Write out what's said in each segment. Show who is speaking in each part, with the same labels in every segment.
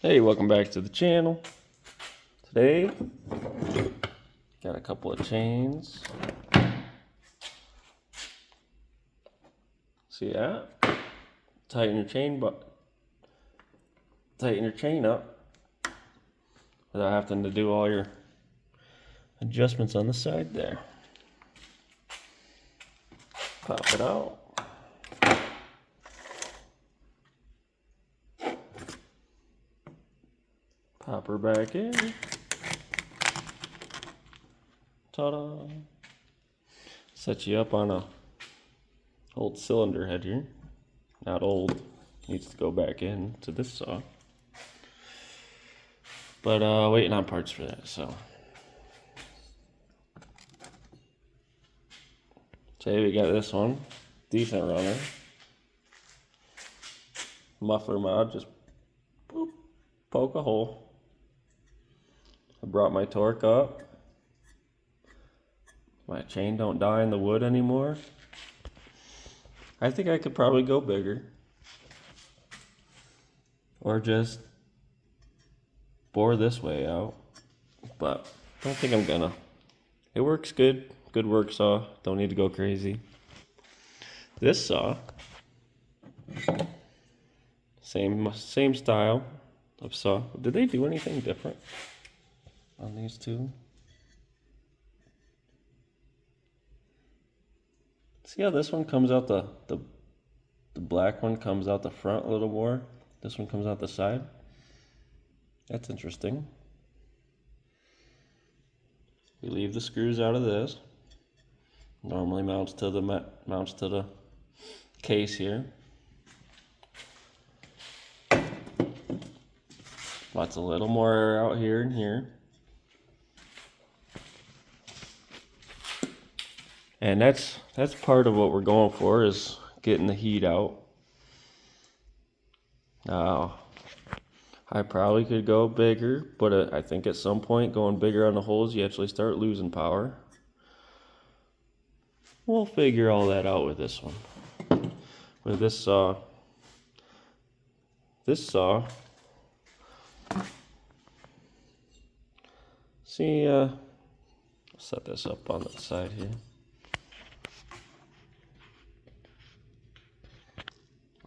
Speaker 1: Hey, welcome back to the channel. Today, got a couple of chains. See that? Tighten your chain up without having to do all your adjustments on the side there. Pop it out. Pop her back in. Ta-da! Set you up on a old cylinder head here. Not old, needs to go back in to this saw. But waiting on parts for that, so. Today we got this one, decent runner. Muffler mod, just boop, poke a hole. I brought my torque up. My chain don't die in the wood anymore. I think I could probably go bigger. Or just bore this way out. But I don't think I'm gonna. It works good. Good work saw. Don't need to go crazy. This saw, same style of saw. Did they do anything different on these two? See how this one comes out the black one comes out the front a little more. This one comes out the side. That's interesting. We leave the screws out of this. Normally mounts to the case here. Lots a little more air out here and here. And that's part of what we're going for, is getting the heat out. Now, I probably could go bigger, but I think at some point going bigger on the holes, you actually start losing power. We'll figure all that out with this one. With this saw, see, set this up on the side here.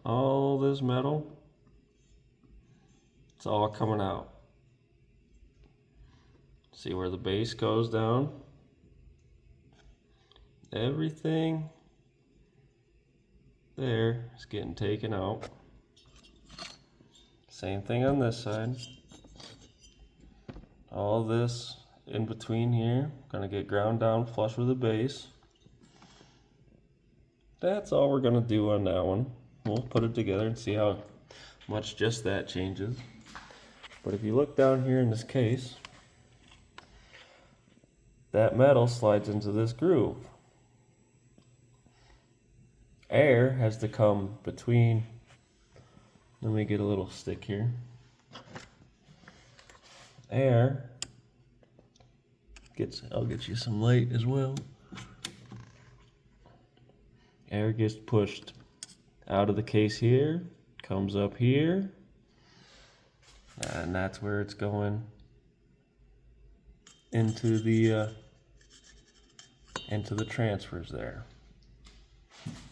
Speaker 1: All this metal, it's all coming out. See where the base goes down? Everything there is getting taken out. Same thing on this side. All this in between here, gonna get ground down flush with the base. That's all we're gonna do on that one. We'll put it together and see how much just that changes. But if you look down here in this case, that metal slides into this groove. Air has to come between. Let me get a little stick here. Air gets, I'll get you some light as well. Air gets pushed out of the case here, comes up here, and that's where it's going into the transfers there.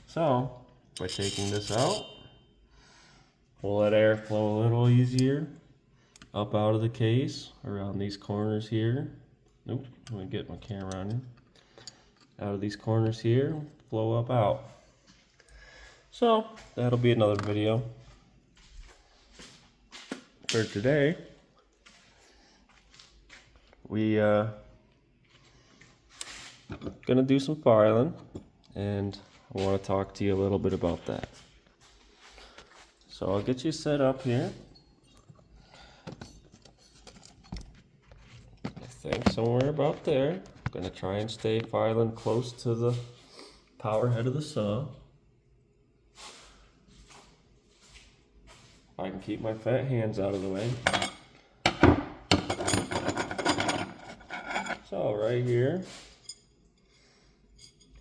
Speaker 1: So by taking this out, we'll let air flow a little easier up out of the case around these corners here. Nope, let me get my camera on here. Out of these corners here, flow up out. So that'll be another video for today. We gonna do some filing, and I want to talk to you a little bit about that. So I'll get you set up here. I think somewhere about there. I'm gonna try and stay filing close to the power head of the saw. I can keep my fat hands out of the way. So right here,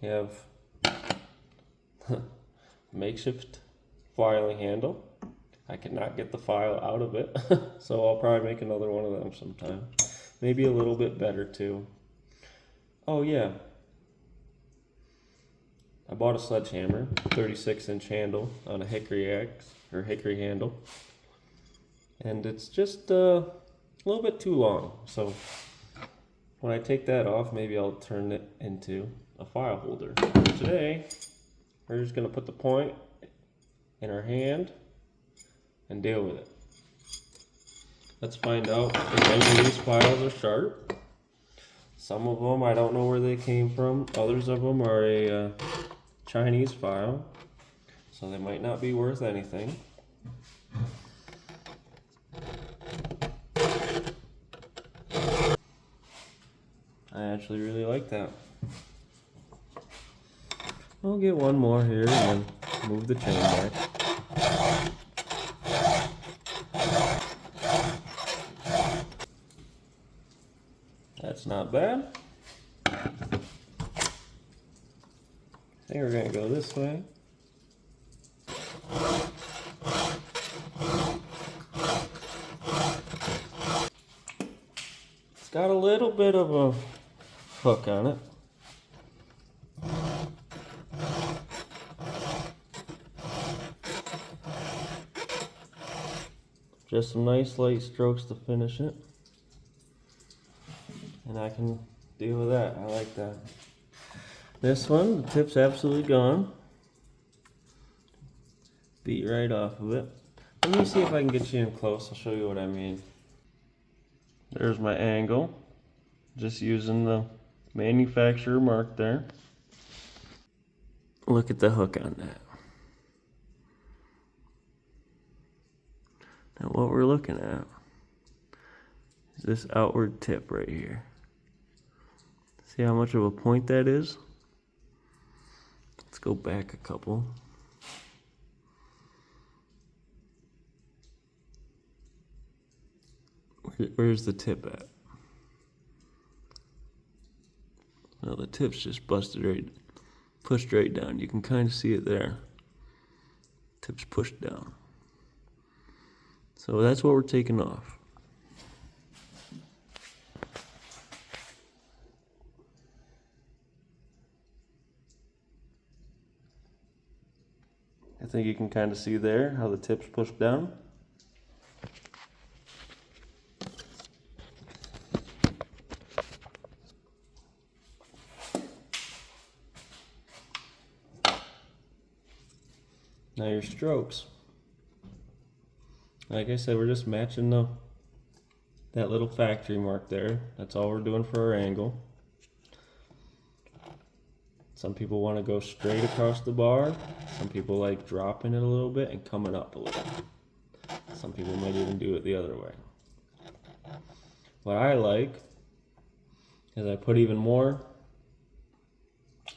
Speaker 1: you have makeshift filing handle. I cannot get the file out of it. So I'll probably make another one of them sometime. Maybe a little bit better too. Oh yeah. I bought a sledgehammer, 36-inch handle on a hickory axe, or hickory handle. And it's just a little bit too long. So when I take that off, maybe I'll turn it into a file holder. Today, we're just gonna put the point in our hand and deal with it. Let's find out if any of these files are sharp. Some of them, I don't know where they came from. Others of them are a Chinese file, so they might not be worth anything. I actually really like that. I'll get one more here and then move the chain back. That's not bad. I think we're gonna go this way. It's got a little bit of a hook on it. Just some nice light strokes to finish it. And I can deal with that. I like that. This one, the tip's absolutely gone. Beat right off of it. Let me see if I can get you in close. I'll show you what I mean. There's my angle. Just using the manufacturer mark there. Look at the hook on that. Now what we're looking at is this outward tip right here. See how much of a point that is? Let's go back a couple. Where's the tip at? Well, the tip's just busted right, pushed right down. You can kind of see it there. Tip's pushed down. So that's what we're taking off. I think you can kind of see there how the tip's pushed down. Now your strokes. Like I said, we're just matching that little factory mark there. That's all we're doing for our angle. Some people want to go straight across the bar. Some people like dropping it a little bit and coming up a little. Some people might even do it the other way. What I like is I put even more.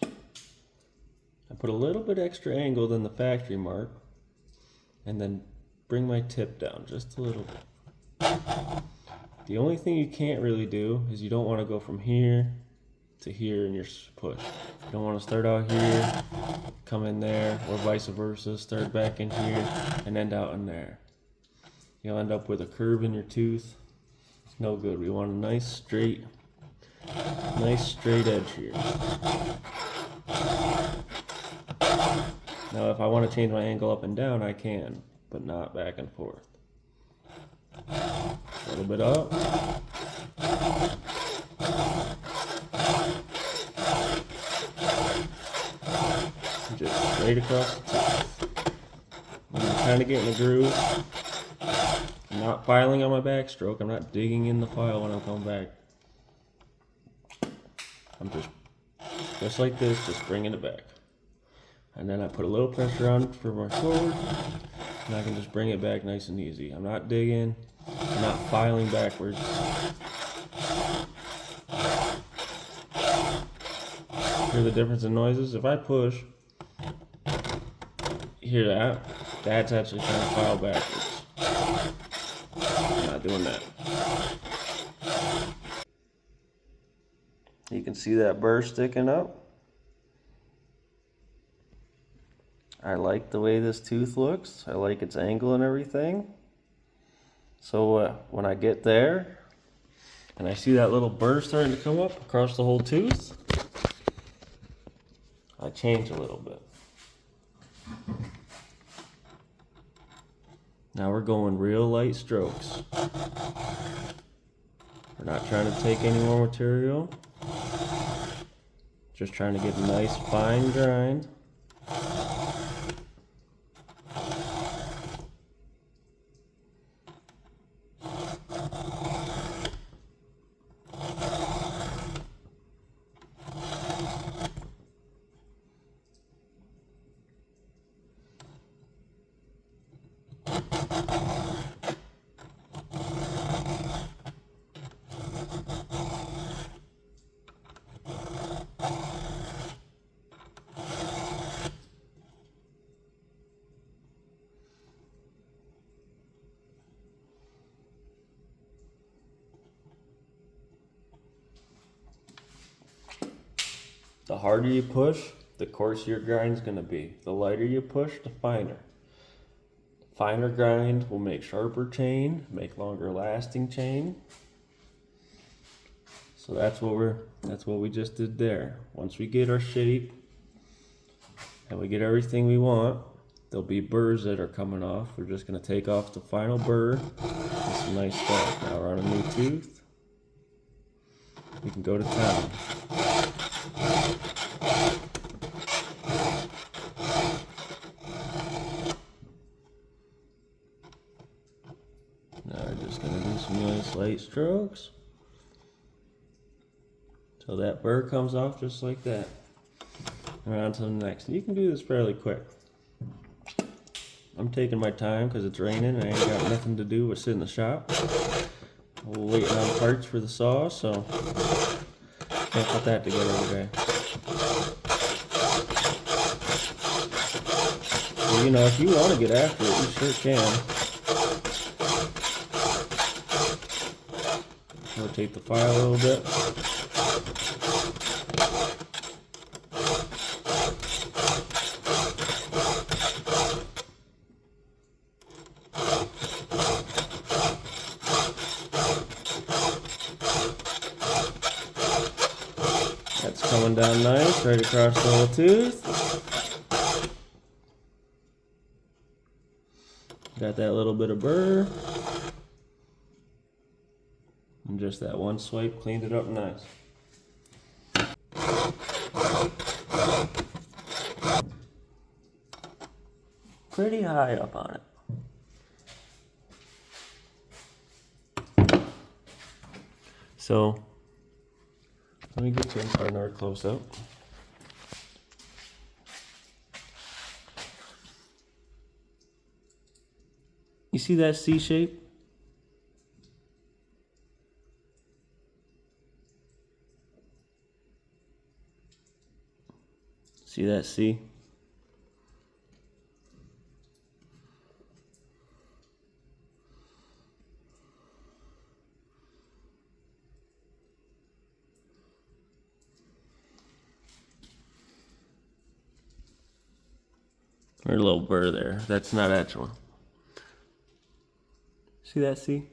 Speaker 1: I put a little bit extra angle than the factory mark and then bring my tip down just a little bit. The only thing you can't really do is you don't want to go from here to here in your push. You don't want to start out here, come in there, or vice versa, start back in here and end out in there. You'll end up with a curve in your tooth. It's no good. We want a nice straight edge here. Now if I want to change my angle up and down, I can, but not back and forth. A little bit up. Just straight across the top. I'm kind of getting a groove. I'm not filing on my backstroke. I'm not digging in the file when I'm coming back. I'm just like this, just bringing it back. And then I put a little pressure on for my forward, and I can just bring it back nice and easy. I'm not digging, I'm not filing backwards. Hear the difference in noises? If I push, hear that? That's actually trying to file backwards. I'm not doing that. You can see that burr sticking up. I like the way this tooth looks. I like its angle and everything. So when I get there and I see that little burr starting to come up across the whole tooth, I change a little bit. Now we're going real light strokes. We're not trying to take any more material. Just trying to get a nice fine grind. The harder you push, the coarser your grind's gonna be. The lighter you push, the finer. Finer grind will make sharper chain, make longer lasting chain. So that's what we just did there. Once we get our shape and we get everything we want, there'll be burrs that are coming off. We're just gonna take off the final burr with some nice stuff. Now we're on a new tooth. We can go to town. Now we're just gonna do some nice light strokes till that burr comes off just like that. And on to the next. And you can do this fairly quick. I'm taking my time because it's raining and I ain't got nothing to do but sit in the shop. We're waiting on parts for the saw, so can't put that together today. So, you know, if you want to get after it, you sure can. Rotate the file a little bit. That's coming down nice, right across the whole tooth. Got that little bit of burr. And just that one swipe cleaned it up nice. Pretty high up on it. So, let me get you in for another close up. You see that C shape? See that C? Or a little burr there. That's not actual. See that C?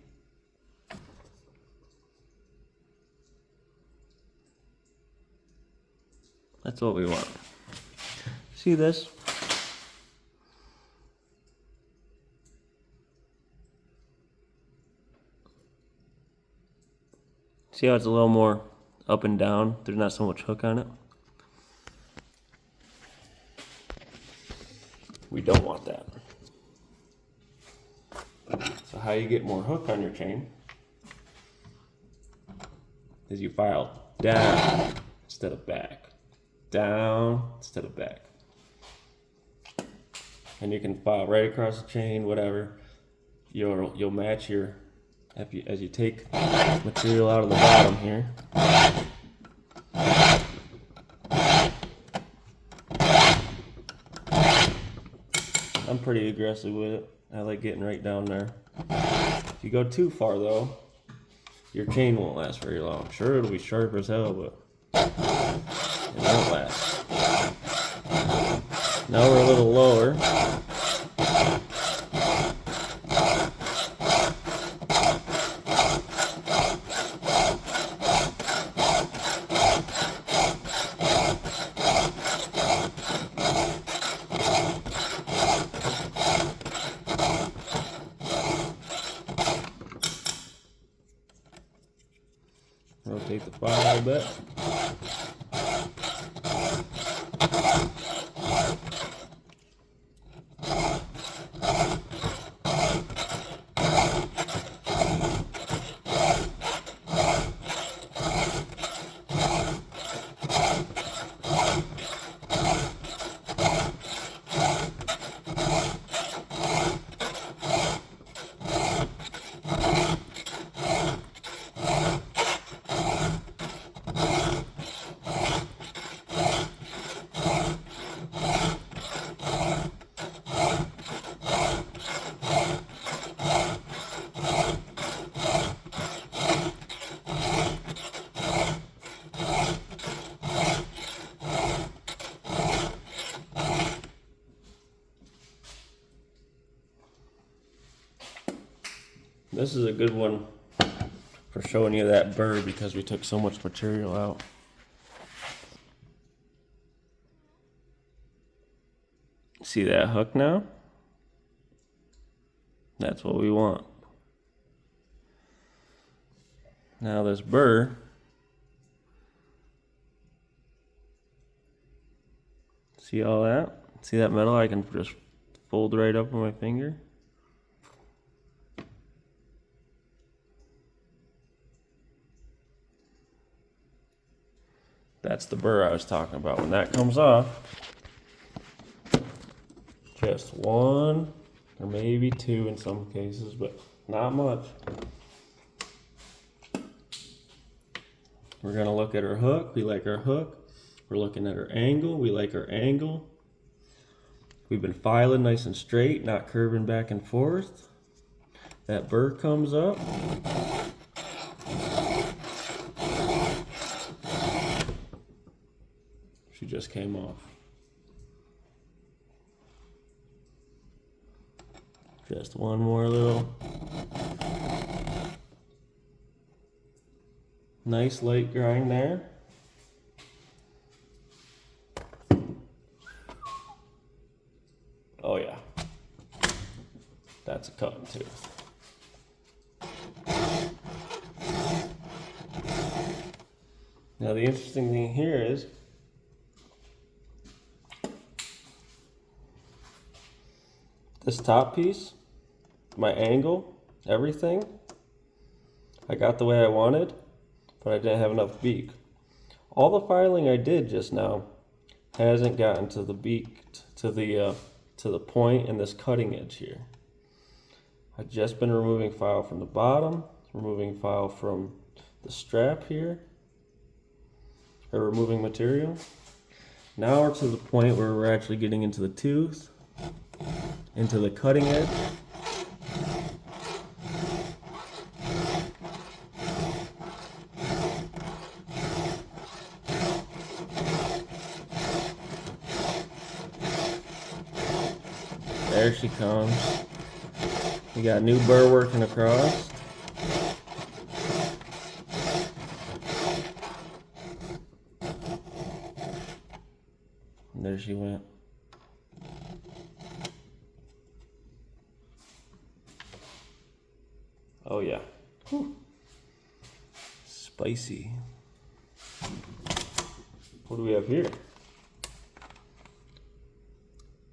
Speaker 1: That's what we want. See this? See how it's a little more up and down? There's not so much hook on it. We don't want that. So how you get more hook on your chain is you file down instead of back. Down instead of back. And you can file right across the chain, whatever. You'll match your, as you take material out of the bottom here. I'm pretty aggressive with it. I like getting right down there. If you go too far though, your chain won't last very long. Sure, it'll be sharp as hell, but it won't last. Now we're a little lower. Rotate the file a bit. This is a good one for showing you that burr because we took so much material out. See that hook now? That's what we want. Now this burr, see all that? See that metal? I can just fold right up with my finger. That's the burr I was talking about. When that comes off, just one or maybe two in some cases, but not much. We're gonna look at our hook. We like our hook. We're looking at our angle. We like our angle. We've been filing nice and straight, not curving back and forth. That burr comes up. She just came off. Just one more little nice light grind there. Oh yeah, that's a cutting tooth. Now the interesting thing here is this top piece, my angle, everything, I got the way I wanted, but I didn't have enough beak. All the filing I did just now hasn't gotten to the beak, to the point in this cutting edge here. I've just been removing file from the bottom, removing file from the strap here, or removing material. Now we're to the point where we're actually getting into the tooth, into the cutting edge. There she comes. We got new burr working across. And there she went. Oh yeah. Whew. Spicy. What do we have here?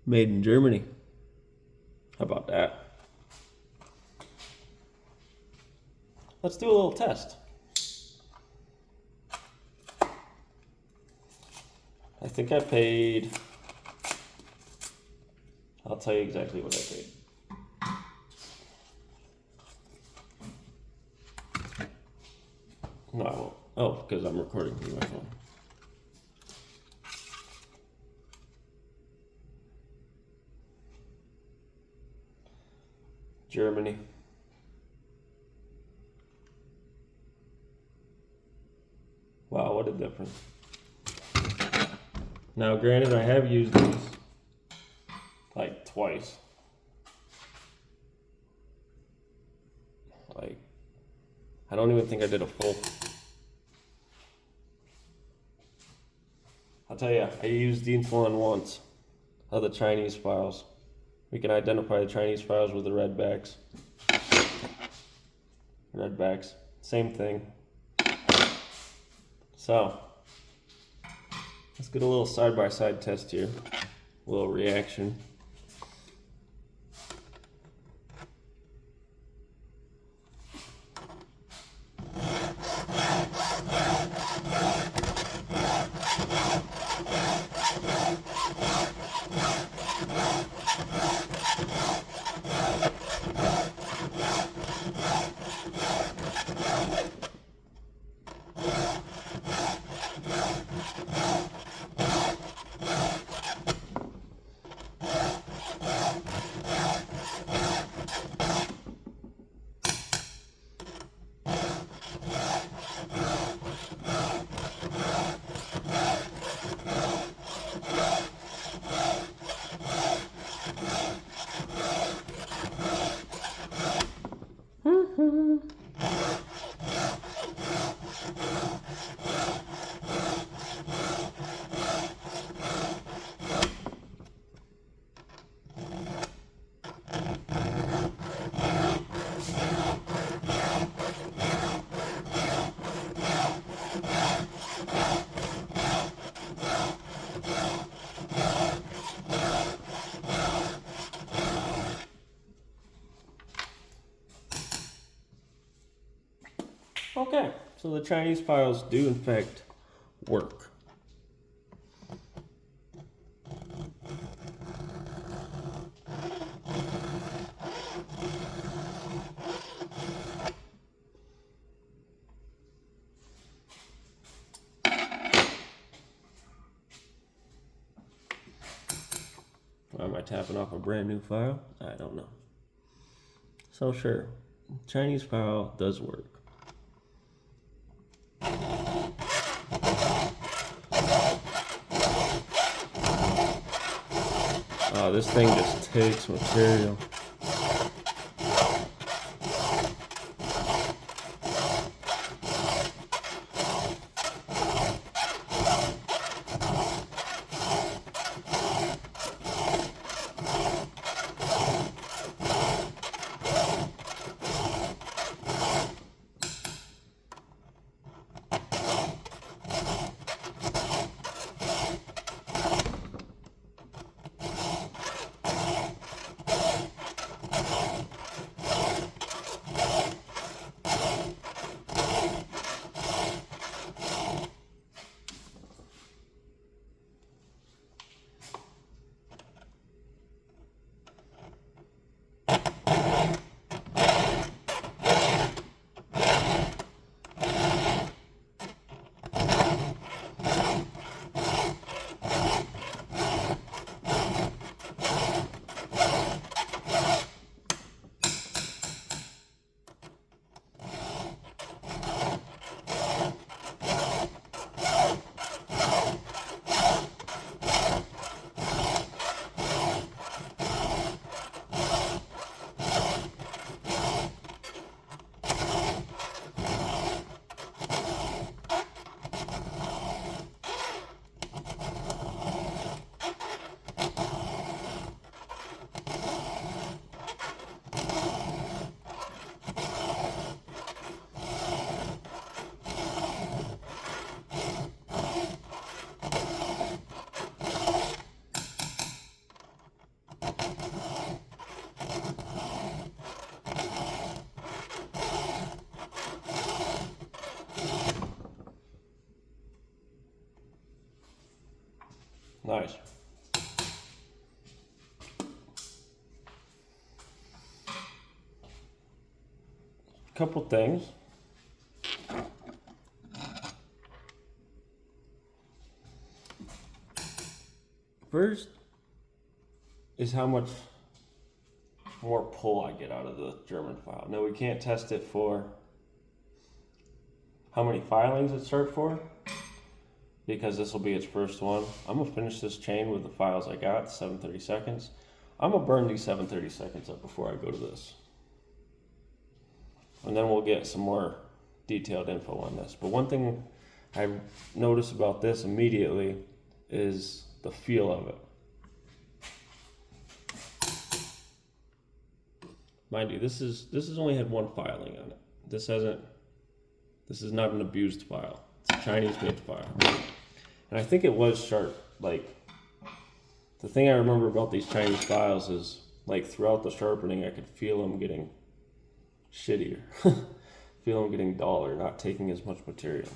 Speaker 1: Made in Germany. How about that? Let's do a little test. I think I paid, I'll tell you exactly what I paid. No, I won't. Oh, because I'm recording through my phone. Germany. Wow, what a difference. Now, granted, I have used these twice. Like, I don't even think I did a full. I'll tell you, I used these one once of the Chinese files. We can identify the Chinese files with the red backs. Red backs, same thing. So, let's get a little side-by-side test here. A little reaction. Okay, so the Chinese files do in fact work. Why am I tapping off a brand new file? I don't know. So sure, Chinese file does work. Oh, this thing just takes material. Nice. Couple things. First is how much more pull I get out of the German file. Now we can't test it for how many filings it served for, because this will be its first one. I'm gonna finish this chain with the files I got, 7/32. I'm gonna burn these 7/32 up before I go to this. And then we'll get some more detailed info on this. But one thing I noticed about this immediately is the feel of it. Mind you, this has only had one filing on it. This is not an abused file. It's a Chinese made file. And I think it was sharp. Like, the thing I remember about these Chinese files is, like, throughout the sharpening, I could feel them getting shittier. Feel them getting duller, not taking as much material.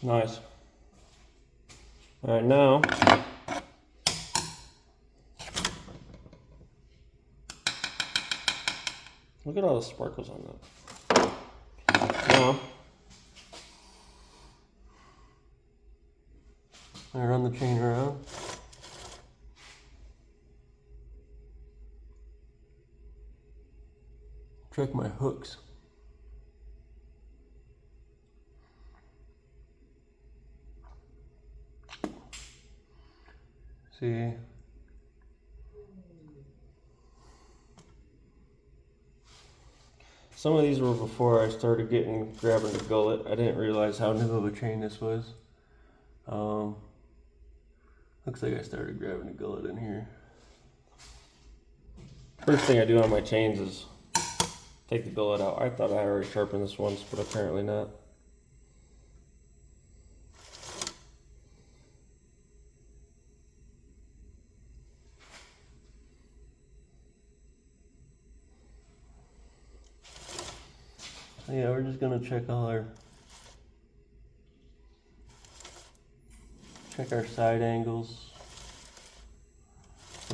Speaker 1: Nice. All right, now look at all the sparkles on that. Now I run the chain around. Check my hooks. See, some of these were before I started grabbing the gullet. I didn't realize how new of a chain this was. Looks like I started grabbing the gullet in here. First thing I do on my chains is take the gullet out. I thought I already sharpened this once, but apparently not. Yeah, we're just gonna check our side angles.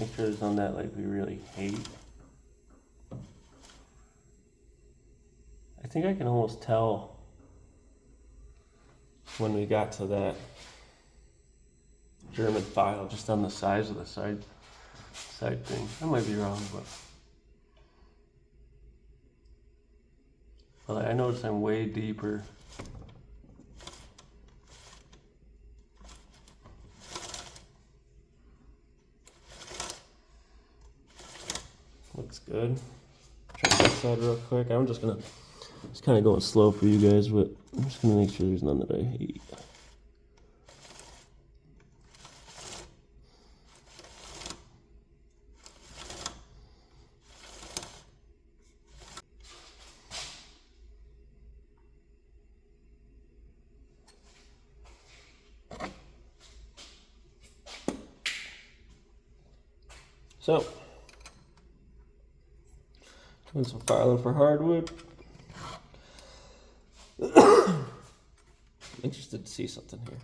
Speaker 1: Make sure there's none that like we really hate. I think I can almost tell when we got to that German file just on the size of the side thing. I might be wrong, but I notice I'm way deeper. Looks good. Check that side real quick. I'm just kind of going slow for you guys, but I'm just gonna make sure there's none that I hate. So, doing some filing for hardwood. Interested to see something here.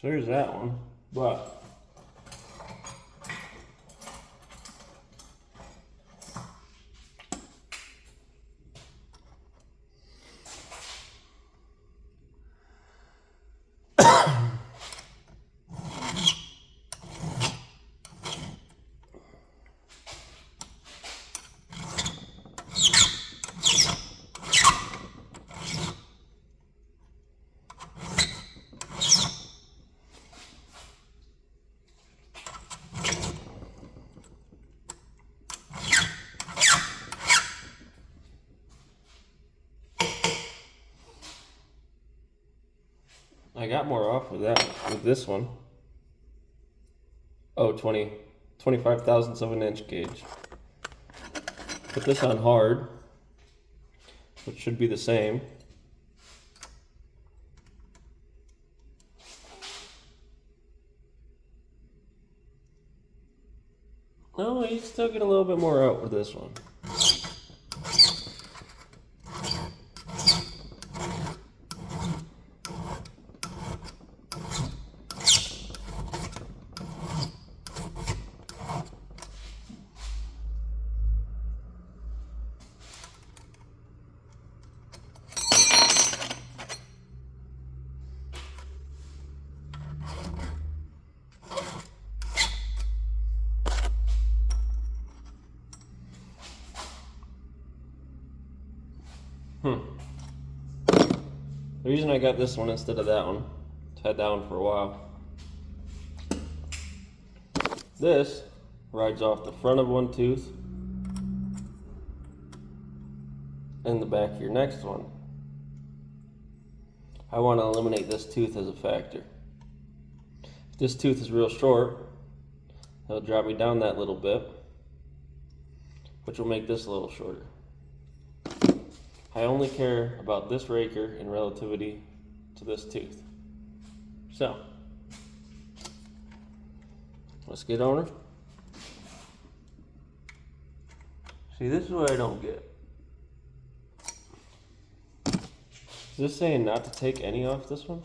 Speaker 1: So there's that one, but I got more off with that, with this one. Oh, 25 thousandths of an inch gauge. Put this on hard, which should be the same. No, you still get a little bit more out with this one. The reason I got this one instead of that one, it's had that one for a while. This rides off the front of one tooth and the back of your next one. I want to eliminate this tooth as a factor. If this tooth is real short, it'll drop me down that little bit, which will make this a little shorter. I only care about this raker in relativity to this tooth. So, let's get on her. See, this is what I don't get. Is this saying not to take any off this one?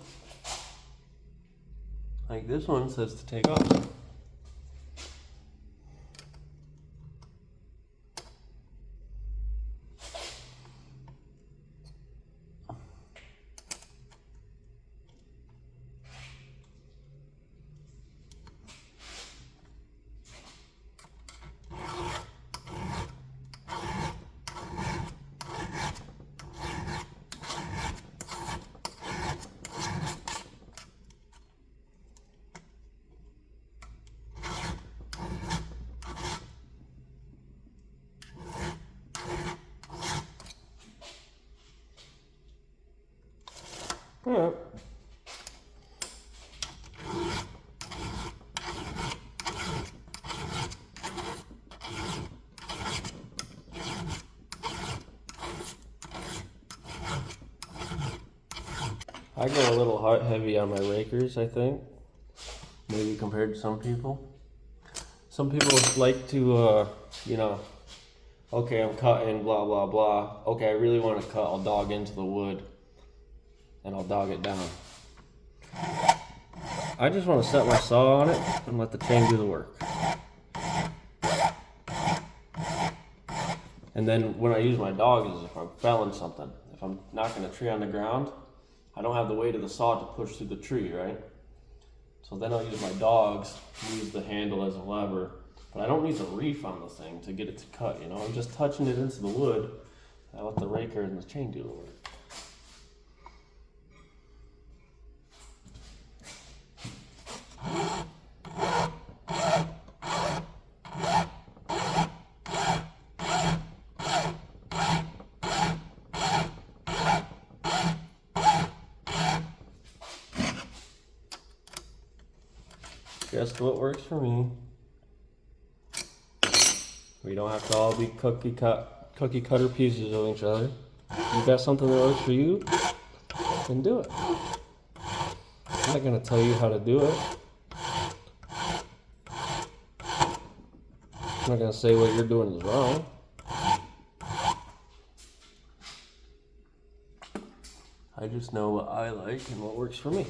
Speaker 1: Like this one says to take off. Alright. I go a little heavy on my rakers, I think. Maybe compared to some people. Some people like to, you know, okay, I'm cutting, blah, blah, blah. Okay, I really want to cut, I'll dog into the wood. And I'll dog it down. I just want to set my saw on it and let the chain do the work. And then when I use my dog is if I'm felling something. If I'm knocking a tree on the ground, I don't have the weight of the saw to push through the tree, right? So then I'll use my dogs, use the handle as a lever, but I don't need the reef on the thing to get it to cut, you know? I'm just touching it into the wood. I let the raker and the chain do the work. Just what works for me. We don't have to all be cookie cutter pieces of each other. If you got something that works for you, then do it. I'm not gonna tell you how to do it. I'm not gonna say what you're doing is wrong. I just know what I like and what works for me.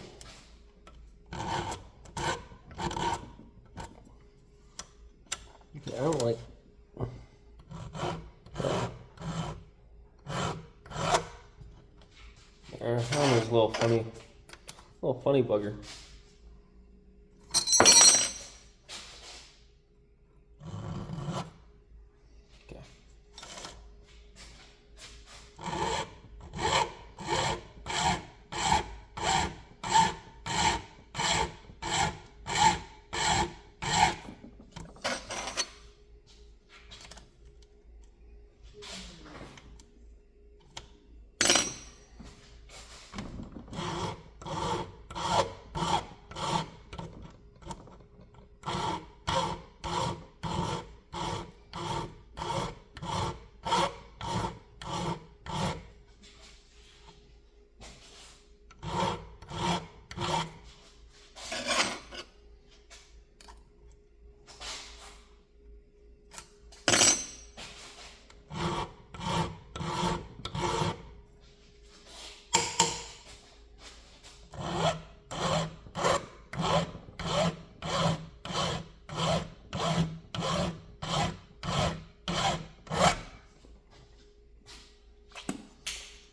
Speaker 1: I don't like. There's a little funny bugger. Okay.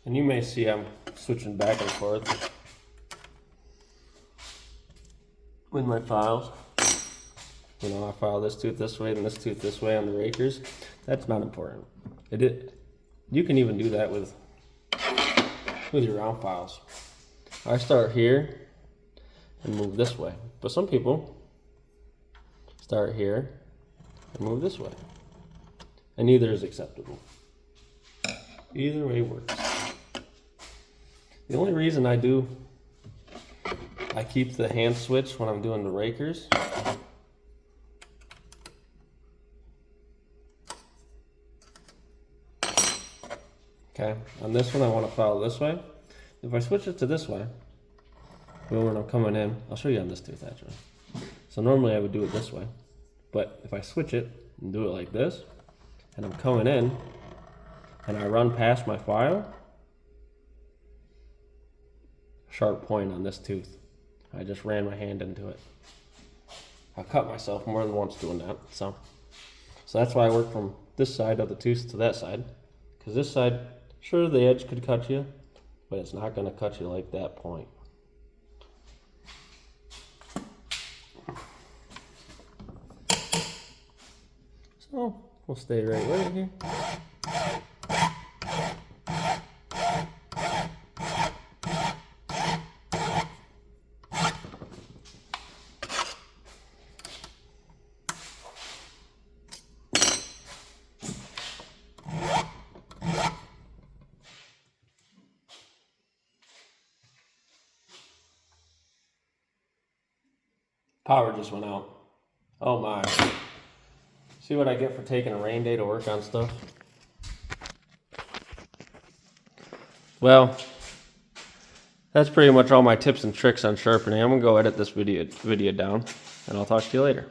Speaker 1: And you may see I'm switching back and forth with my files. You know, I file this tooth this way and this tooth this way on the rakers. That's not important. You can even do that with your round files. I start here and move this way, but some people start here and move this way, and either is acceptable. Either way works. The only reason I keep the hand switch when I'm doing the rakers okay, on this one I want to file this way. If I switch it to this way, well, when I'm coming in, I'll show you on this tooth actually. So normally I would do it this way, but if I switch it and do it like this, and I'm coming in, and I run past my file, sharp point on this tooth. I just ran my hand into it. I cut myself more than once doing that. So that's why I work from this side of the tooth to that side, because this side, sure, the edge could cut you, but it's not going to cut you like that point. So we'll stay right here. Power just went out. Oh my. See what I get for taking a rain day to work on stuff? Well, that's pretty much all my tips and tricks on sharpening. I'm gonna go edit this video down, and I'll talk to you later.